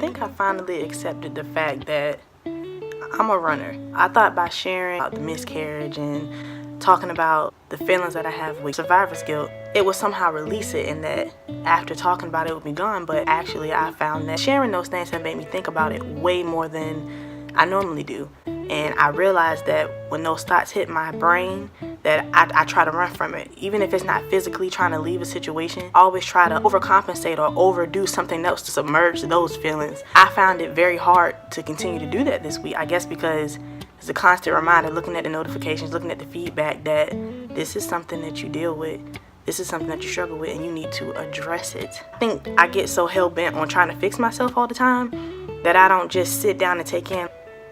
think I finally accepted the fact that I'm a runner. I thought by sharing about the miscarriage and talking about the feelings that I have with survivor's guilt, it would somehow release it, and that after talking about it, it would be gone. But actually, I found that sharing those things have made me think about it way more than I normally do. And I realized that when those thoughts hit my brain, that I try to run from it. Even if it's not physically trying to leave a situation, I always try to overcompensate or overdo something else to submerge those feelings. I found it very hard to continue to do that this week. I guess because it's a constant reminder, looking at the notifications, looking at the feedback, that this is something that you deal with. This is something that you struggle with, and you need to address it. I think I get so hell-bent on trying to fix myself all the time that I don't just sit down and take in,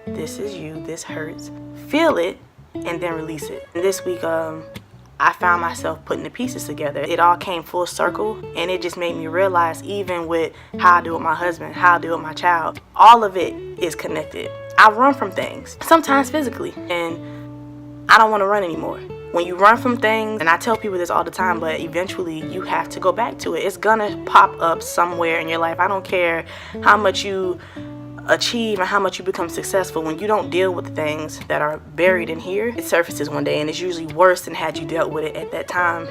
this is you, this hurts, feel it, and then release it. And this week, I found myself putting the pieces together. It all came full circle, and it just made me realize, even with how I do with my husband, how I do with my child, all of it is connected. I run from things, sometimes physically, and I don't want to run anymore. When you run from things, and I tell people this all the time, but eventually you have to go back to it. It's gonna pop up somewhere in your life. I don't care how much you achieve and how much you become successful. When you don't deal with the things that are buried in here, it surfaces one day, and it's usually worse than had you dealt with it at that time.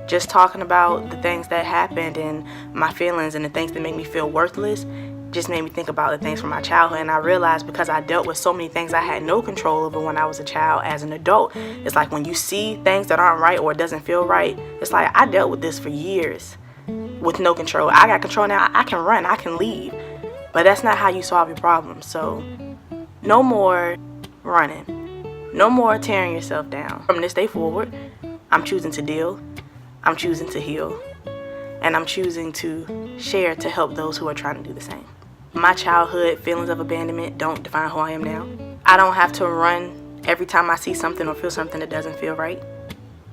Just talking about the things that happened and my feelings and the things that make me feel worthless just made me think about the things from my childhood. And I realized, because I dealt with so many things I had no control over when I was a child, as an adult, it's like when you see things that aren't right or it doesn't feel right, it's like I dealt with this for years with no control. I got control now. I can run, I can leave. But that's not how you solve your problems. So no more running. No more tearing yourself down. From this day forward, I'm choosing to deal. I'm choosing to heal. And I'm choosing to share to help those who are trying to do the same. My childhood feelings of abandonment don't define who I am now. I don't have to run every time I see something or feel something that doesn't feel right.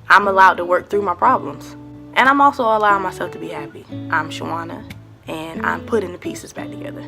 I'm allowed to work through my problems. And I'm also allowing myself to be happy. I'm Shawana, and I'm putting the pieces back together.